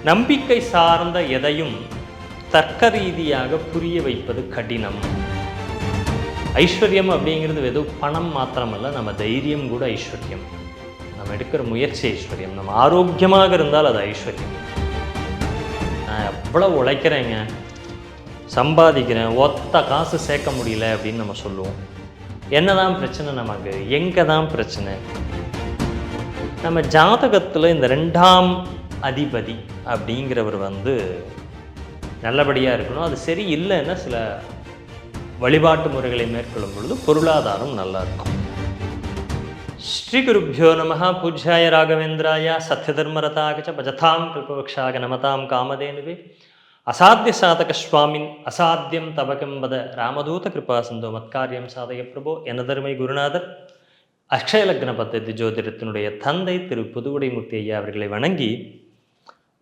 நம்பிக்கை சார்ந்த எதையும் தர்க்க ரீதியாக புரிய வைப்பது கடினம். ஐஸ்வர்யம் அப்படிங்கிறது வெறும் பணம் மாத்திரமல்ல, நம்ம தைரியம் கூட ஐஸ்வர்யம். நம்ம எடுக்கிற முயற்சி ஐஸ்வர்யம். நம்ம ஆரோக்கியமாக இருந்தால் அது ஐஸ்வர்யம். நான் எவ்வளோ உழைக்கிறேங்க, சம்பாதிக்கிறேன், ஒத்த காசு சேர்க்க முடியல அப்படின்னு நம்ம சொல்லுவோம். என்னதான் பிரச்சனை நமக்கு? எங்கே தான் பிரச்சனை? நம்ம ஜாதகத்தில் இந்த 2ஆம் அதிபதி அப்படிங்கிறவர் நல்லபடியாக இருக்கணும். அது சரி இல்லைன்னா சில வழிபாட்டு முறைகளை மேற்கொள்ளும் பொழுது பொருளாதாரம் நல்லா இருக்கும். ஸ்ரீ குருப்யோ நமஹ. பூஜ்யாய ராகவேந்திராய சத்யதர்மரதாய ச பஜதாம் கிருபவக்ஷாய நமதாம் காமதேனுவே அசாத்திய சாதக சுவாமின் அசாத்தியம் தவகம் வத ராமதூத கிருபா சிந்தோ மத்காரியம் சாதய பிரபோ. எனதருமை குருநாதர் அக்ஷயலக்ன பத்ததி ஜோதிடத்தினுடைய தந்தை திரு புதுவுடைமூர்த்தி ஐயா அவர்களை வணங்கி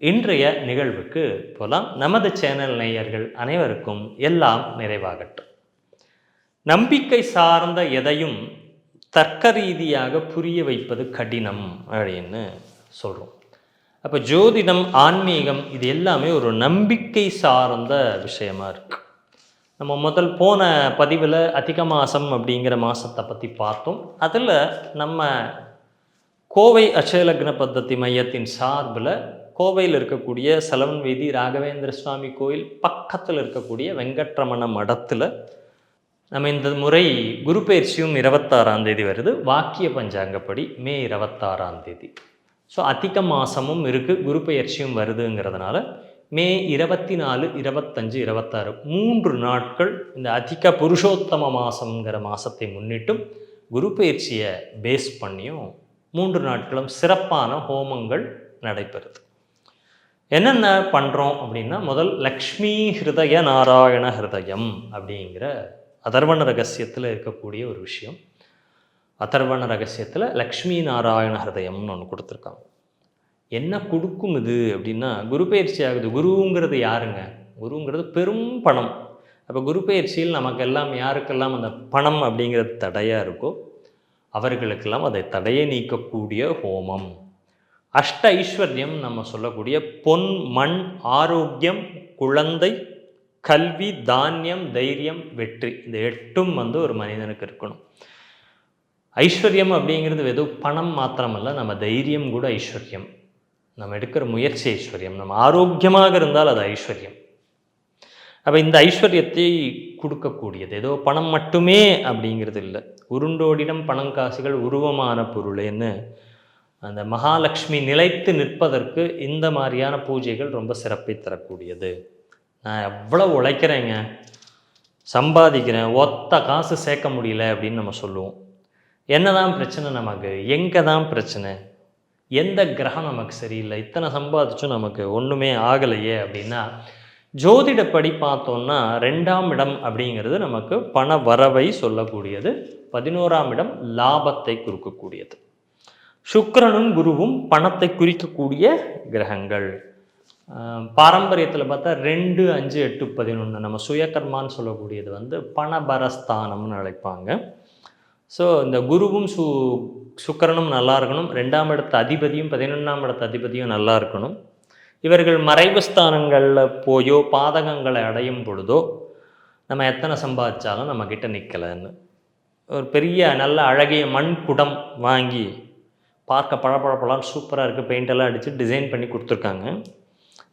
இன்றைய நிகழ்வுக்கு போலாம். நமது சேனல் நேயர்கள் அனைவருக்கும் எல்லாம் நிறைவாகட்டும். நம்பிக்கை சார்ந்த எதையும் தர்க்க ரீதியாக புரிய வைப்பது கடினம் அப்படின்னு சொல்கிறோம். அப்போ ஜோதிடம், ஆன்மீகம் இது எல்லாமே ஒரு நம்பிக்கை சார்ந்த விஷயமா இருக்கு. நம்ம போன பதிவில் அதிக மாதம் அப்படிங்கிற மாதத்தை பற்றி பார்த்தோம். அதில் நம்ம கோவை அக்ஷயலக்ன பத்ததி மையத்தின் சார்பில் கோவையில் இருக்கக்கூடிய சலவன் வீதி ராகவேந்திர சுவாமி கோயில் பக்கத்தில் இருக்கக்கூடிய வெங்கட்ரமண மடத்தில் நம்ம இந்த முறை குரு பயிற்சியும் 26ஆம் தேதி வருது. வாக்கிய பஞ்சாங்கப்படி மே 26ஆம் தேதி. ஸோ அதிக மாதமும் இருக்குது, குரு பயிற்சியும் வருதுங்கிறதுனால மே 24, 25, 26 3 நாட்கள் இந்த அதிக புருஷோத்தம மாதங்கிற மாதத்தை முன்னிட்டும் குரு பயிற்சியை பேஸ் பண்ணியும் 3 நாட்களும் சிறப்பான ஹோமங்கள் நடைபெறுது. என்னென்ன பண்ணுறோம் அப்படின்னா, முதல் லக்ஷ்மி ஹிருதய நாராயண ஹிருதயம் அப்படிங்கிற அதர்வண ரகசியத்தில் இருக்கக்கூடிய ஒரு விஷயம். அதர்வண ரகசியத்தில் லக்ஷ்மி நாராயண ஹிருதயம்னு ஒன்று கொடுத்துருக்காங்க. என்ன கொடுக்கும் இது அப்படின்னா, குரு பயிற்சி ஆகுது. குருங்கிறது யாருங்க? குருங்கிறது பெரும் பணம். அப்போ குரு பயிற்சியில் நமக்கெல்லாம் யாருக்கெல்லாம் அந்த பணம் அப்படிங்கிறது தடையாக இருக்கோ அவர்களுக்கெல்லாம் அதை தடையை நீக்கக்கூடிய ஹோமம். அஷ்ட ஐஸ்வர்யம் நம்ம சொல்லக்கூடிய பொன், மண், ஆரோக்கியம், குழந்தை, கல்வி, தானியம், தைரியம், வெற்றி, இந்த 8ம் ஒரு மனிதனுக்கு இருக்கணும். ஐஸ்வர்யம் அப்படிங்கிறது வெறும் பணம் மாத்திரமல்ல, நம்ம தைரியம் கூட ஐஸ்வர்யம். நம்ம எடுக்கிற முயற்சி ஐஸ்வர்யம். நம்ம ஆரோக்கியமாக இருந்தால் அது ஐஸ்வர்யம். அப்போ இந்த ஐஸ்வர்யத்தை கொடுக்கக்கூடியது ஏதோ பணம் மட்டுமே அப்படிங்கிறது இல்லை. உருண்டோடிடம் பணங்காசுகள் உருவமான பொருளேன்னு அந்த மகாலட்சுமி நிலைத்து நிற்பதற்கு இந்த மாதிரியான பூஜைகள் ரொம்ப சிறப்பை தரக்கூடியது. நான் எவ்வளோ உழைக்கிறேங்க, சம்பாதிக்கிறேன், ஒத்த காசு சேர்க்க முடியல அப்படின்னு நம்ம சொல்லுவோம். என்னதான் பிரச்சனை நமக்கு? எங்கே தான் பிரச்சனை? எந்த கிரகம் நமக்கு சரியில்லை? இத்தனை சம்பாதிச்சும் நமக்கு ஒன்றுமே ஆகலையே அப்படின்னா, ஜோதிடப்படி பார்த்தோம்னா 2ஆம் இடம் அப்படிங்கிறது நமக்கு பண வரவை சொல்லக்கூடியது. 11ஆம் இடம் லாபத்தை குறிக்கக்கூடியது. சுக்கிரனும் குருவும் பணத்தை குறிக்கக்கூடிய கிரகங்கள். பாரம்பரியத்தில் பார்த்தா 2, 5, 8, 11 நம்ம சுயகர்மான்னு சொல்லக்கூடியது பணபரஸ்தானம்னு அழைப்பாங்க. ஸோ இந்த குருவும் சுக்கிரனும் நல்லா இருக்கணும். 2ஆம் இடத்து அதிபதியும் 11ஆம் இடத்து அதிபதியும் நல்லா இருக்கணும். இவர்கள் மறைவு ஸ்தானங்களில் போயோ பாதகங்களை அடையும் பொழுதோ நம்ம எத்தனை சம்பாதிச்சாலும் நம்மக்கிட்ட நிற்கலைன்னு ஒரு பெரிய நல்ல அழகிய மண் குடம் வாங்கி பார்க்க பழப்பழப்பழம் சூப்பராக இருக்குது, பெயிண்டெல்லாம் அடித்து டிசைன் பண்ணி கொடுத்துருக்காங்க.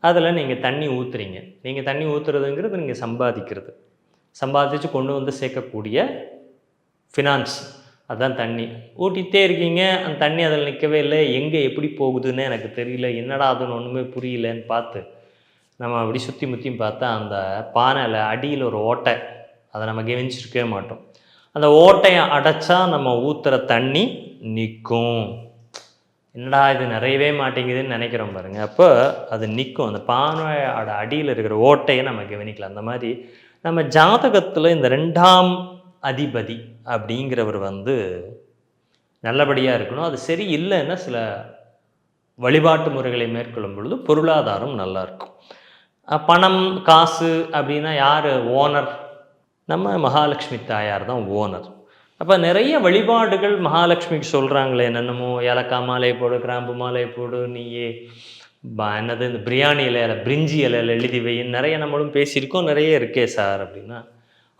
அதில் நீங்கள் தண்ணி ஊற்றுறீங்க. நீங்கள் தண்ணி ஊற்றுறதுங்கிறது நீங்கள் சம்பாதிக்கிறது. சம்பாதிச்சு கொண்டு சேர்க்கக்கூடிய ஃபினான்ஸ், அதுதான் தண்ணி. ஊட்டிகிட்டே இருக்கீங்க, அந்த தண்ணி அதில் நிற்கவே இல்லை. எங்கே எப்படி போகுதுன்னு எனக்கு தெரியல, என்னடா அதுன்னு ஒன்றுமே புரியலன்னு பார்த்து நம்ம அப்படி சுற்றி முற்றியும் பார்த்தா அந்த பானையில் அடியில் ஒரு ஓட்டை, அதை நம்ம கவனிச்சிருக்கவே மாட்டோம். அந்த ஓட்டையை அடைச்சா நம்ம ஊற்றுற தண்ணி நிற்கும். என்னடா இது நிறையவே மாட்டேங்குதுன்னு நினைக்கிறோம் பாருங்கள். அப்போ அது நிற்கும். அந்த பானையோட அடியில் இருக்கிற ஓட்டையை நம்ம கவனிக்கலாம். அந்த மாதிரி நம்ம ஜாதகத்தில் இந்த 2ஆம் அதிபதி அப்படிங்கிறவர் நல்லபடியாக இருக்கணும். அது சரி இல்லைன்னா சில வழிபாட்டு முறைகளை மேற்கொள்ளும் பொழுது பொருளாதாரம் நல்லாயிருக்கும். பணம் காசு அப்படின்னா யார் ஓனர்? நம்ம மகாலட்சுமி தாயார் தான் ஓனர். அப்போ நிறைய வழிபாடுகள் மகாலட்சுமிக்கு சொல்கிறாங்களே, என்னென்னமோ ஏலக்காய் மாலை போடு, கிராம்பு மாலை போடு, நீயே என்னது இந்த பிரியாணி இலையில பிரிஞ்சி இலையில எழுதி வைன்னு நிறைய நம்மளும் பேசியிருக்கோம், நிறைய இருக்கே சார் அப்படின்னா,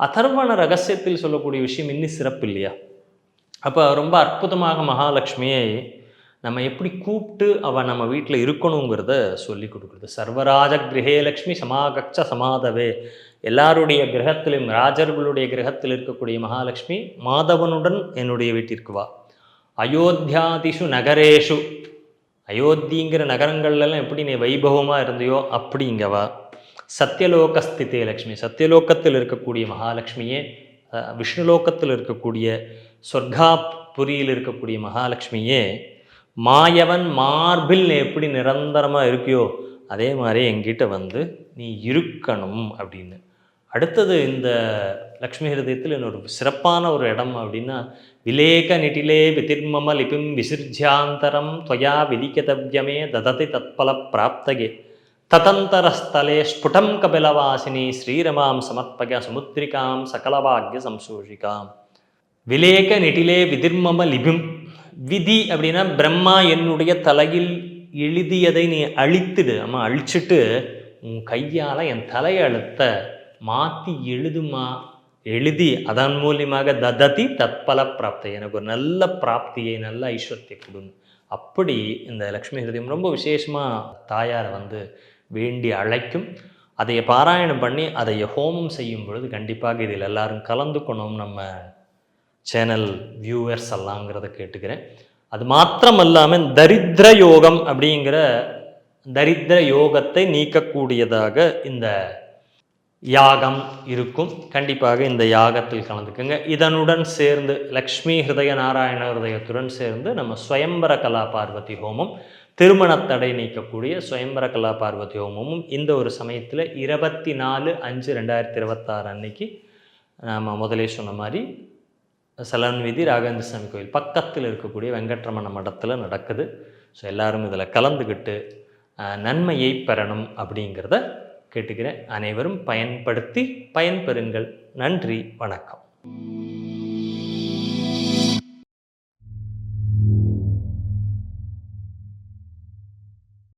அதர்வண ரகசியத்தில் சொல்லக்கூடிய விஷயம் இன்னும் சிறப்பு இல்லையா? அப்போ ரொம்ப அற்புதமாக மகாலட்சுமியை நம்ம எப்படி கூப்பிட்டு அவள் நம்ம வீட்டில் இருக்கணுங்கிறத சொல்லி கொடுக்குறது. சர்வராஜ கிரகே லக்ஷ்மி சமாகச்ச சமாதவே. எல்லாருடைய கிரகத்திலும், ராஜர்களுடைய கிரகத்தில் இருக்கக்கூடிய மகாலட்சுமி மாதவனுடன் என்னுடைய வீட்டிற்கு வா. அயோத்தியாதிஷு நகரேஷு, அயோத்திங்கிற நகரங்கள்லாம் எப்படி நீ வைபவமாக இருந்தையோ அப்படி இங்கே வா. சத்தியலோகஸ்திதே லக்ஷ்மி, சத்தியலோகத்தில் இருக்கக்கூடிய மகாலட்சுமியே, விஷ்ணுலோகத்தில் இருக்கக்கூடிய சொர்க்காபுரியில் இருக்கக்கூடிய மகாலட்சுமியே, மாயவன் மார்பில் எப்படி நிரந்தரமாக இருக்கியோ அதே மாதிரி எங்கிட்ட வந்து நீ இருக்கணும் அப்படின்னு. அடுத்தது இந்த லக்ஷ்மி ஹிருதயத்தில் இன்னொரு சிறப்பான ஒரு இடம் அப்படின்னா, விலேக நிட்டிலே விதிர்மம லிபிம் விசிர்ஜாந்தரம் துவயா விதிக்கதவ்யமே தததி தத்பல பிராப்தகே ததந்தரஸ்தலே ஸ்புடம் கபிலவாசினி ஸ்ரீரமாம் சமர்ப்பக சமுத்திரிகாம் சகலபாகிய சம்சோஷிகாம். விலேக நெட்டிலே விதிர்மம லிபிம். விதி அப்படின்னா பிரம்மா என்னுடைய தலையில் எழுதியதை நீ அழித்துடு, அம்மா அழிச்சிட்டு உன் கையால் என் தலையெழுத்த மாற்றி எழுதுமா, எழுதி அதன் மூலியமாக தததி தத்பல பிராப்தி, எனக்கு ஒரு நல்ல பிராப்தியை நல்ல ஐஸ்வர்யத்தை கொடுங்க. அப்படி இந்த லக்ஷ்மி ஹிருதயம் ரொம்ப விசேஷமாக தாயாரை வந்து வேண்டி அழைக்கும். அதை பாராயணம் பண்ணி அதை ஹோமம் செய்யும் பொழுது கண்டிப்பாக இதில் எல்லாரும் கலந்துக்கணும் நம்ம சேனல் வியூவர்ஸ் எல்லாங்கிறத கேட்டுக்கிறேன். அது மாத்திரம் இல்லாமல் தரித்திர யோகம் அப்படிங்கிற தரித்திர யோகத்தை நீக்கக்கூடியதாக இந்த யாகம் இருக்கும். கண்டிப்பாக இந்த யாகத்தில் கலந்துக்குங்க. இதனுடன் சேர்ந்து லக்ஷ்மி ஹிருதய நாராயண ஹிருதயத்துடன் சேர்ந்து நம்ம ஸ்வயம்பர கலா பார்வதி ஹோமம், திருமணத்தடை நீக்கக்கூடிய ஸ்வயம்பர கலா பார்வதி ஹோமமும் இந்த ஒரு சமயத்தில் 24/5/2026 அன்னைக்கு நாம் முதலே சொன்ன மாதிரி சலன் வீதி ராகவேந்திர சாமி கோயில் பக்கத்தில் இருக்கக்கூடிய வெங்கட்ரமண மடத்தில் நடக்குது. ஸோ எல்லோரும் இதில் கலந்துக்கிட்டு நன்மையை பெறணும் அப்படிங்கிறத கேட்டுக்கிறேன். அனைவரும் பயன்படுத்தி பயன்பெறுங்கள். நன்றி, வணக்கம்.